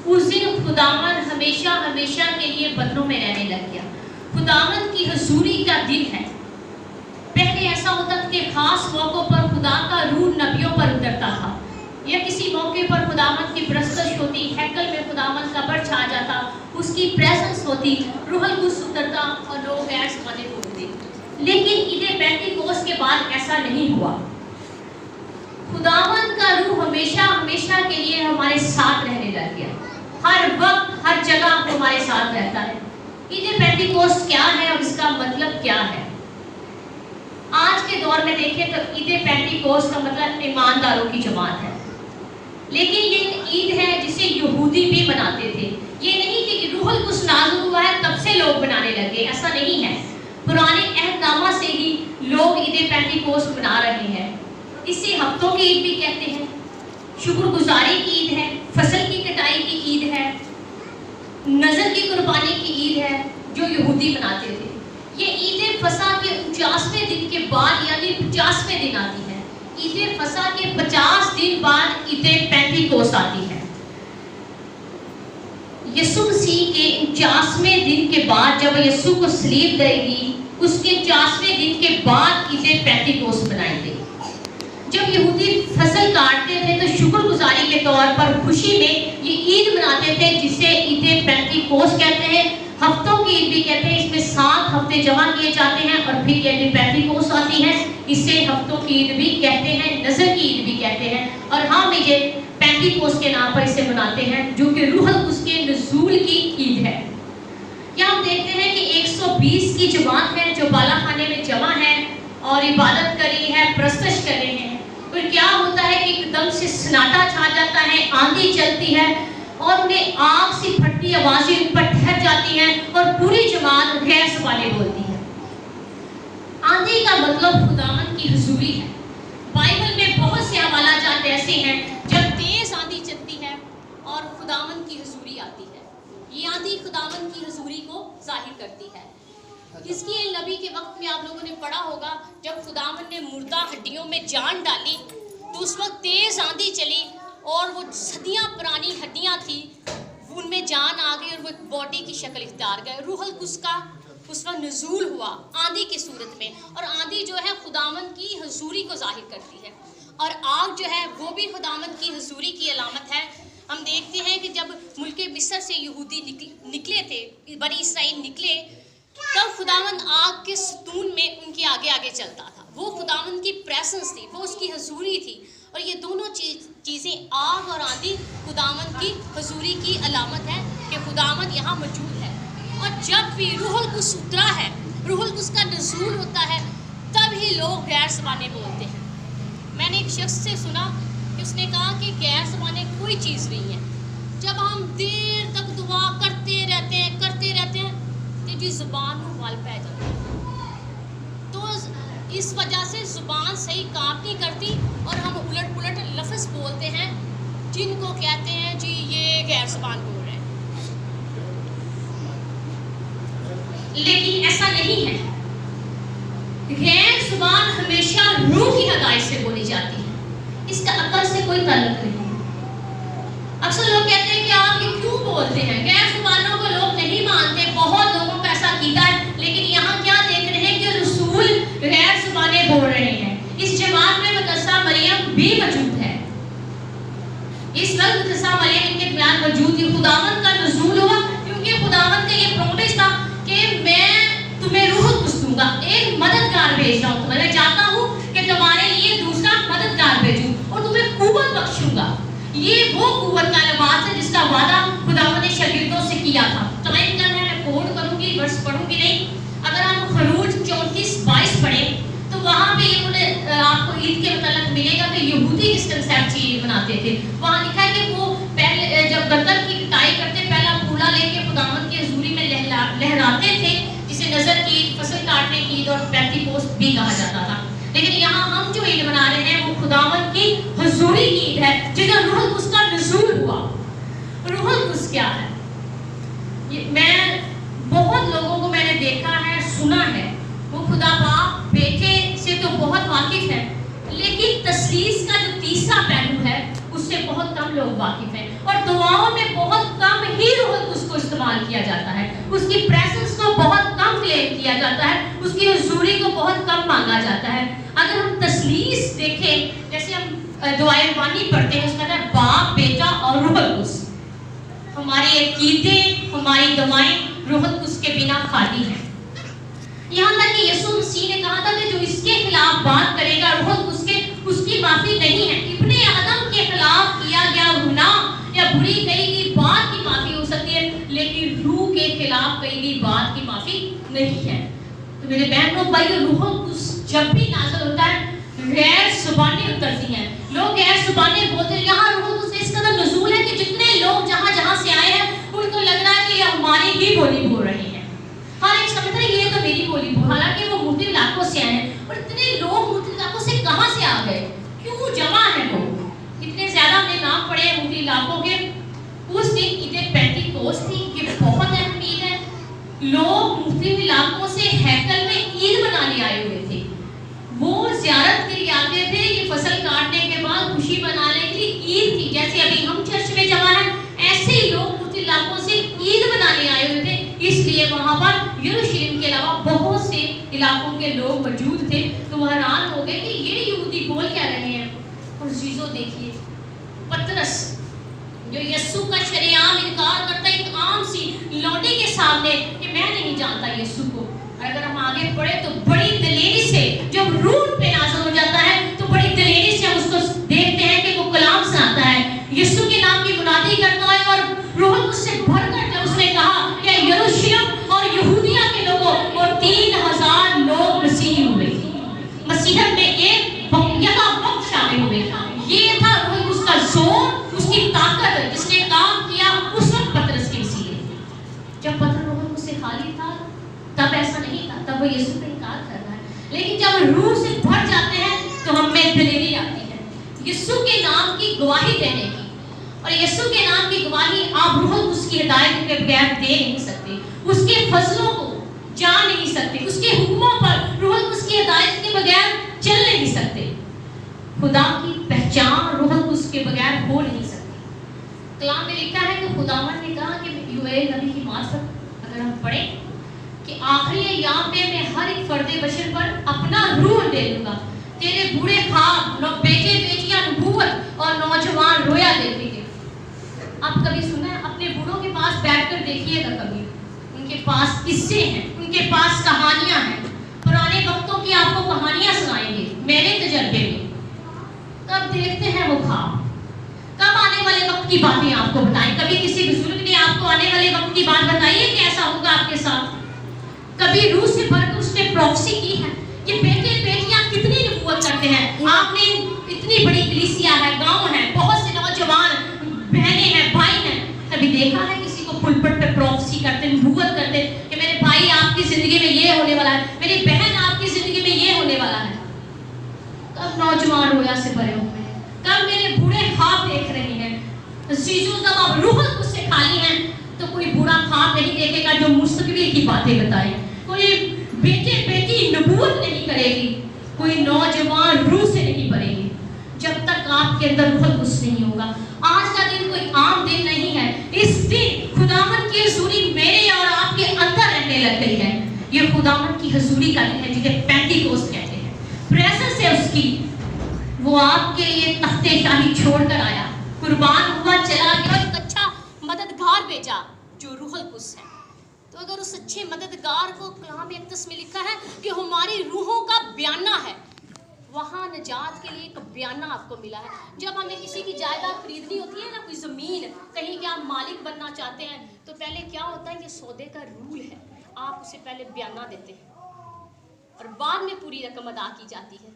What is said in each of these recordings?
उस दिन खुदावंद हमेशा हमेशा के लिए बदलों में रहने लग गया। खुदावंद की हुजूरी का दिन है। पहले ऐसा होता था कि खास मौकों पर खुदा का रूह नबियों पर उतरता था, या किसी मौके पर खुदावंद की प्रस्तुति होती, हैकल में खुदावंद का बर छा जाता, उसकी प्रेजेंस होती, रूहुल कुद्स उतरता और लोग गैर ज़माने बोलते। लेकिन ईद पेंटिकोस्त के बाद ऐसा नहीं हुआ। खुदावंद का रूह हमेशा हमेशा के लिए हमारे साथ रहने लग गया। हर वक्त हर जगह हमारे साथ रहता है। ईद पेंटिकोस्त क्या है और इसका मतलब क्या है? आज के दौर में देखें तो ईद पेंटिकोस्त का मतलब ईमानदारों की जमात है। लेकिन ये एक ईद है जिसे यहूदी भी मनाते थे। ये नहीं कि रूहुल कुद्स नाज़िल हुआ है तब से लोग बनाने लगे, ऐसा नहीं है। पुराने अहदनामा से ही लोग ईद पेंटिकोस्त मना रहे हैं। इसे हफ्तों की ईद भी कहते हैं, शुक्रगुजारी की ईद है, फसल की कटाई की ईद है, नजर की कुर्बानी की ईद है जो यहूदी मनाते थे। ये ईद फसा के 49वें दिन के बाद यानी 50वें दिन आती है। ईद फसा के 50 दिन बाद ईद पेंटिकोस्त आती है। यीशु मसीह के 49वें दिन के बाद जब यीशु को सलीब दी गई, उसके 50वें दिन के बाद ईद पेंटिकोस्त बनाई गई। जब यहूदी फसल काटते थे तो शुक्रगुजारी के तौर पर खुशी में ये ईद मनाते थे, जिसे ईद पेंटिकोस्त कहते हैं। हफ्तों की ईद भी कहते हैं। इसमें 7 हफ्ते जमा किए जाते हैं और फिर ईद पेंटिकोस्त आती है। इसे हफ्तों की ईद भी कहते हैं, नजर की ईद भी कहते हैं। और हम ये पेंटिकोस्त के नाम पर इसे मनाते हैं, जो कि रूहुल कुद्स के नुज़ूल की ईद है। यहाँ हम देखते हैं कि 120 की जमात है जो बाला खाने में जमा है और इबादत कर रही है, प्रस्तुत कर रहे हैं। फिर क्या होता है कि एकदम से सन्नाटा छा जाता है, आंधी चलती है और उन्हें आग से फटती आवाजें उन पर ठहर जाती हैं और पूरी जमात गैर ज़बानें बोलती है। आंधी का मतलब खुदावंद की हुजूरी है। बाइबल में बहुत से हवाला जात ऐसे हैं जब तेज आंधी चलती है और खुदावंद की हुजूरी आती है। ये आंधी खुदावंद की हुजूरी को जाहिर करती है। हिजकिय्याह नबी के वक्त में आप लोगों ने पढ़ा होगा, जब खुदावंद ने मुर्दा हड्डियों में जान डाली तो उस वक्त तेज आंधी चली और वो सदियां पुरानी हड्डियां थी, उनमें जान आ गई और वो एक बॉडी की शक्ल इख्तियार गए। रूहुल कुद्स का उस वक्त नुज़ूल हुआ आंधी की सूरत में। और आंधी जो है खुदावंद की हुजूरी को जाहिर करती है, और आग जो है वो भी खुदावंद की हुजूरी की अलामत है। हम देखते हैं कि जब मुल्क मिस्र से यहूदी निकले थे, बनी इसराइल निकले, तब खुदावंद आग के सतून में उनके आगे आगे चलता था। वो खुदावंद की प्रेजेंस थी, वो उसकी हुजूरी थी। और ये दोनों चीज़ें आग और आंधी खुदावंद की हुजूरी की अलामत है कि खुदावंद यहाँ मौजूद है। और जब भी रूहुल कुद्स उतरा है, रूहुल कुद्स का नुज़ूल होता है, तब ही लोग गैर ज़बानें बोलते हैं। मैंने एक शख्स से सुना कि उसने कहा कि गैर ज़बानें कोई चीज़ नहीं है। जब हम देर तक दुआ करते रहते हैं तो जी ज़ुबान में वाल पै जाती है, तो इस वजह से ज़ुबान सही काम नहीं करती और हम उलट पुलट लफ्ज़ बोलते हैं जिनको कहते हैं जी ये गैर ज़बान बोल रहे हैं। लेकिन ऐसा नहीं है। गैर ज़ुबान हमेशा रूह की हदायत से बोली जाती है, इसका अकल से कोई ताल्लुक नहीं। अक्सर लोग कहते हैं कि आप ये क्यों बोलते हैं, गैर ज़ुबानों को लोग नहीं मानते। बहुत लोगों को ऐसा कीता है, लेकिन यहाँ क्या देख रहे हैं कि रसूल गैर ज़ुबानें बोल रहे हैं। इस जमात में मुकद्दसा मरियम भी मौजूद है। इस वक्त मुकद्दसा मरियम इनके दरमियान मौजूद थी। खुदावंद का नुज़ूल हुआ क्योंकि खुदावंद का ये प्रॉमिस था कि मैं तुम्हें रूहुल कुद्स दूंगा, एक मददगार भेज रहा हूँ। मैं चाहता हूँ कि तुम्हारे लिए दूसरा मददगार भेजूं और तुम्हें कुव्वत बख्शूंगा। ये वो कुव्वत का लिबास है जिसका वादा खुदावंद ने शागिर्दों से किया था। टाइम कम है, मैं कोड करूंगी, वर्ष पढ़ूंगी नहीं। अगर हम खरूज 34:22 पढ़ें तो वहाँ पे उन्हें आपको ईद के मतलब मिलेगा कि यहूदी किस कंसेप्ट से ईद मनाते थे। वहाँ लिखा है कि वो पहले जब गर्दन की कटाई करते पहला फूला लेके खुदावंद की हुजूरी में लहराते थे, जिसे नजर की फसल काटने की ईद और पेंटिकोस्त भी कहा जाता था। लेकिन यहाँ हम जो ईद मना रहे हैं वो खुदावंद की हुजूरी की ईद है, जिसका रूहुल कुद्स का नुज़ूल हुआ। रूहुल कुद्स क्या है? मैं बहुत लोगों को मैंने देखा है, सुना है, वो खुदा बाप बेटे से तो बहुत वाकिफ है, लेकिन तस्लीस का जो तीसरा पहलू है उससे बहुत कम लोग वाकिफ हैं और दुआओं में बहुत इस्तेमाल किया जाता है, उसकी प्रेजेंस को बहुत कम क्लेम किया जाता है, उसकी हुजूरी को बहुत कम मांगा जाता है। अगर हम तस्लीस देखें, जैसे हम दुआए रबानी पढ़ते हैं, उसका है बाप, बेटा और रूहुल कुद्स। हमारी अकीदे, हमारी दुआएं रूहुल कुद्स के बिना खाली हैं। यहाँ तक कि यीशु मसीह ने कहा था कि जो इसके खिलाफ बात करेगा रूहुल कुद्स के, उसकी माफी नहीं है। इब्ने आदम के खिलाफ किया गया गुनाह या बुरी कही गई बात की माफी हो सकती है, लेकिन रूह के खिलाफ कही गई बात की माफी नहीं है। तो मेरे बहनों भाइयों, रूहुल कुद्स जब भी नाज़िल होता है, गैर ज़ुबानें उतरती हैं, लोग गैर ज़ुबानें बोलते हैं। यहाँ रूहुल कुद्स इस कदर नज़ूल है कि जितने लोग जहाँ से आए हैं, उनको लग रहा है कि ये हमारी ही बोली बोल रहे हैं। हर एक समझता है ये तो मेरी बोली बोल, हालांकि वो मुख्तलिफ इलाकों से आए हैं। और इतने लोग मुख्तलिफ इलाकों से कहाँ से आ गए, क्यों जमा है लोग, इतने ज्यादा हमने नाम पढ़े हैं मुख्तलिफ इलाकों के। उस दिन ईद पेंटिकोस्ट थी, ये बहुत अहम ईद है। लोग मुख्तलिफ इलाकों से हैकल में ईद मनाने आए हुए थे, वो ज़ियारत के लिए आते थे। ये फसल काटने के बाद खुशी मनाने के लिए ईद थी, जैसे अभी हम चर्च में जमा है, ऐसे ही लोग मुख्तलिफ इलाकों से ईद मनाने आए हुए थे। इसलिए वहाँ पर यरूशलेम के अलावा बहुत से इलाकों के लोग मौजूद थे। तो वह हैरान हो गए कि ये यहूदी बोल क्या रहे हैं। और चीज़ों देखिए, पतरस जो यीशु का शरेआम इनकार करता है, एक आम सी लौंडी के सामने कि मैं नहीं जानता यीशु को। और अगर हम आगे पढ़े तो बड़ी दलेरी से जब रूह पे नाज़िल हो जाता है, तो बड़ी दलेरी से हम उसको देखते हैं कि वो कलाम सुनाता है, यीशु के नाम की मुनादी करता है। और रूह उससे भरकर जब उसने कहा कि यरूशलेम और यहूदिया के लोगों, और 3000 लोग मसीही हुए, मसीहत में एक यहाँ वक्त शामिल हुए। ये था रूह उसका जोर, उसकी ताकत, जिसने काम किया उस वक्त पतरस के वसीले। जब पतरस रूह उससे खाली था तब ऐसा नहीं था, तब वो यीशु का इनकार कर रहा है। लेकिन जब रूह से भर जाते हैं तो हमें दिलेरी आती है यीशु के नाम की गवाही देने की। और यीशु के नाम की गवाही आप रूह उसकी हिदायत के बगैर दे नहीं सकते, उसके फजलों को जान नहीं सकते, उसके हुक्मों पर रूह उसकी हिदायत के बगैर चल नहीं सकते। खुदा की पहचान रूह उसके बगैर हो नहीं सकती। कलाम में लिखा है कि खुदावन ने कहा कि यूएल नबी की मार्फत अगर हम पढ़ें कि आखिरी अय्याम में मैं हर एक फर्दे बशर पर अपना रूह दे दूंगा। तेरे बूढ़े ख्वाब, बेटे बेटियां नबूवत और नौजवान रोया देते थे। आप कभी सुना है? अपने बूढ़ों के पास बैठकर देखिएगा कभी, उनके पास किस्से हैं, उनके पास कहानियां हैं, पुराने वक्तों की आपको कहानियां सुनाएंगे। मेरे तजर्बे में कब देखते हैं वो ख्वाब, कब आने वाले वक्त की बातें आपको बताएं। कभी किसी बुजुर्ग ने आपको आने वाले वक्त की बात बताई है कि ऐसा होगा आपके साथ? कभी रूह से भरकर उसने प्रोफेसी की है कि बेटे बेटियां कितनी नबूवत करते हैं। आपने इतनी बड़ी कलीसिया है, गांव है, बहुत से नौजवान बहनें हैं, भाई हैं, कभी देखा है किसी को पुलपट पे प्रोफेसी करते, नबूवत करते कि मेरे भाई आपकी जिंदगी में ये होने वाला है, मेरी बहन आपकी जिंदगी में ये होने वाला है? कब नौजवान रोया से भरे हुए हैं, कब मेरे बूढ़े ख्वाब देख रहे हैं। चीजों जब आप रूह उससे खाली हैं तो कोई बुरा ख्वाब नहीं देखेगा जो मुस्तकबिल की बातें बताए, कोई बेटे बेटी नबूवत नहीं करेगी, कोई नौजवान रूह से नहीं भरेगी जब तक आपके अंदर रूह कुछ नहीं होगा। आज का दिन कोई आम दिन नहीं है, इस दिन खुदावन की हुजूरी मेरे और आपके अंदर रहने लग गई है। ये खुदावन की हुजूरी का दिन है जिसे पेंटिकोस्ट कहते हैं। प्रेजेंस है उसकी, वो आपके लिए तख्ते शाही छोड़कर आया, कुर्बान हुआ, चला गया, एक अच्छा मददगार भेजा जो रूहुल कुद्स है। तो अगर उस अच्छे मददगार को कलाम अक़दस में लिखा है कि हमारी रूहों का बयाना है, वहाँ निजात के लिए एक बयाना आपको मिला है। जब हमें किसी की जायदाद खरीदनी होती है ना, कोई ज़मीन, कहीं के आप मालिक बनना चाहते हैं, तो पहले क्या होता है, ये सौदे का रूल है, आप उसे पहले बयाना देते हैं और बाद में पूरी रकम अदा की जाती है।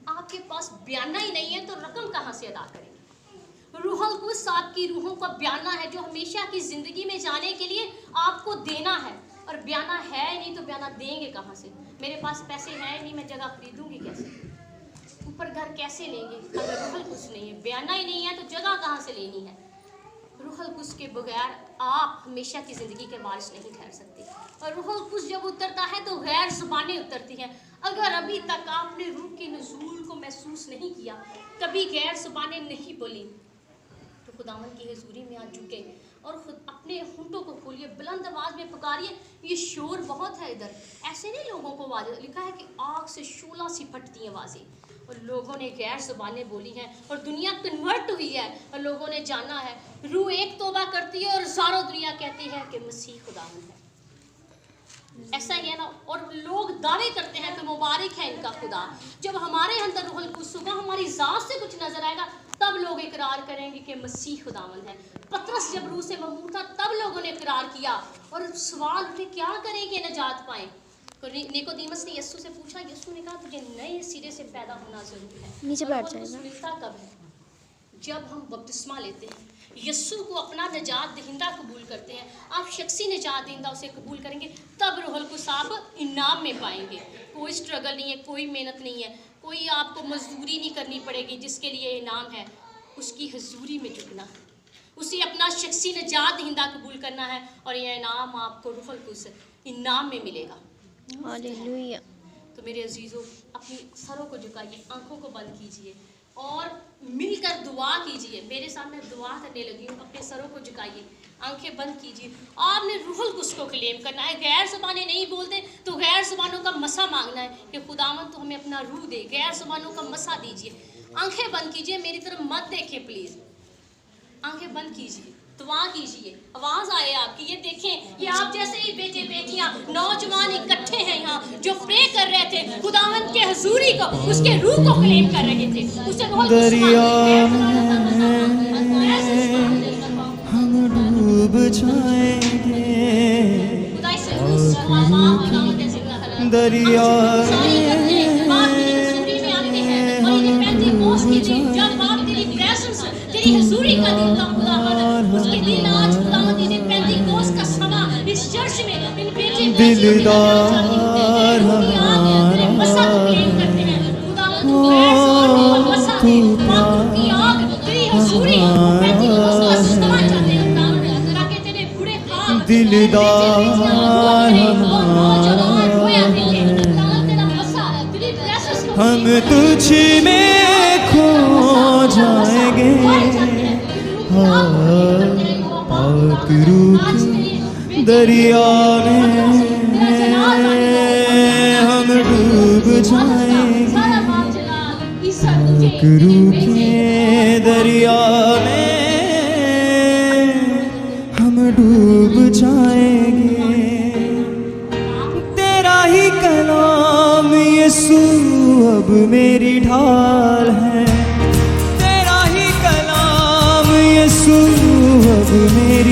आपके पास बयाना ही नहीं है तो रकम कहाँ से अदा करेंगे? रूहुल कुद्स आपकी रूहों का बयाना है जो हमेशा की ज़िंदगी में जाने के लिए आपको देना है। और बयाना है नहीं तो बयाना देंगे कहाँ से? मेरे पास पैसे हैं नहीं, मैं जगह खरीदूंगी कैसे, ऊपर घर कैसे लेंगे अगर रूहुल कुद्स नहीं है? बयाना ही नहीं है तो जगह कहाँ से लेनी है? रूहुल कुद्स के बगैर आप हमेशा की ज़िंदगी के वारिस नहीं ठहर सकते। और रूहुल कुद्स जब उतरता है तो गैर ज़ुबानें उतरती हैं। अगर अभी तक आपने रूह के नुज़ूल को महसूस नहीं किया, कभी गैर ज़ुबानें नहीं बोली, तो खुदावन की हुजूरी में आ झुके, और खुद अपने होंठों को खोलिए, बुलंद आवाज में पुकारिए। ये शोर बहुत है इधर, ऐसे नहीं लोगों को आवाज़, लिखा है कि आग से शोला सी फटती आवाज़ें, और लोगों ने गैर ज़ुबानें बोली हैं और दुनिया कन्वर्ट हुई है और लोगों ने जाना है। रूह एक तौबा करती है और सारा दुनिया कहती है कि मसीह खुदावंद है। ऐसा ही है ना। और लोग दावे करते हैं कि मुबारक है इनका खुदा। जब हमारे अंदर रूहुल कुद्स होगा, हमारी ज़ात से कुछ नजर आएगा, तब लोग इकरार करेंगे कि मसीह खुदावंद है। पतरस जब रूह से ममनून था, तब लोगों ने इकरार किया और सवाल उठे क्या करें कि नजात पाएं। निकोदेमस ने यीशु से पूछा, यीशु ने कहा तुझे नए सिरे से पैदा होना जरूरी है। नीचे बैठ जाएगा। मिलता कब है? जब हम बपतिस्मा लेते हैं, यीशु को अपना निजात दहिंदा कबूल करते हैं, आप शख्सी निजात दहिंदा उसे कबूल करेंगे, तब रूहुल कुद्स आप इनाम में पाएंगे। कोई स्ट्रगल नहीं है, कोई मेहनत नहीं है, कोई आपको मजदूरी नहीं करनी पड़ेगी। जिसके लिए इनाम है उसकी हजूरी में झुकना, उसे अपना शख्सी निजात दहिंदा कबूल करना है, और यह इनाम आपको रूहुल कुद्स इनाम में मिलेगा। हालेलुया। तो मेरे अजीज़ों, अपनी सरों को झुकाइए, आंखों को बंद कीजिए और मिलकर दुआ कीजिए। मेरे सामने दुआ करने लगी हूँ, अपने सरों को झुकाइए, आंखें बंद कीजिए। आपने रूहुल कुद्स को क्लेम करना है। गैर ज़ुबानें नहीं बोलते तो गैर ज़ुबानों का मसा मांगना है कि खुदावंद तो हमें अपना रूह दे, गैर ज़ुबानों का मसा दीजिए। आंखें बंद कीजिए, मेरी तरफ मत देखें प्लीज़, आंखें बंद कीजिए, दुआ कीजिए। आवाज़ आए आपकी, ये देखें, ये आप जैसे ही बेटे बेटियां नौजवान इकट्ठे हैं यहाँ, जो प्रे कर रहे थे खुदावंद के हजूरी को, उसके रूह को क्लेम कर रहे थे। उसे हम डूब जाएंगे दरिया हजूरी का दिन था खुदावंद, उसके दिन आज खुदावंद इन्हें पेंटिकोस्ट का समा इस चर्च में इन बेटे दिलदार हमारा मसा क्लेम करते हैं। खुदावंद गैर ज़ुबानों का मसा दे, आंखों की आग तेरी हजूरी पेंटिकोस्ट का समा चाहते हैं खुदावंद, ताकि तेरे बुरे ख्वाब दिलदार नौजवान रोया देखे खुदावंद तेरा मसा तेरी प्रेजेंस को हम तुझ में खो जाएंगे। पाक रूह दरिया में हम डूब जाएंगे। पाक रूह के दरिया में हम डूब जाएंगे। तेरा ही कलाम यीशु अब मेरी ढाल है, तेरा ही कलाम यीशु अब मेरी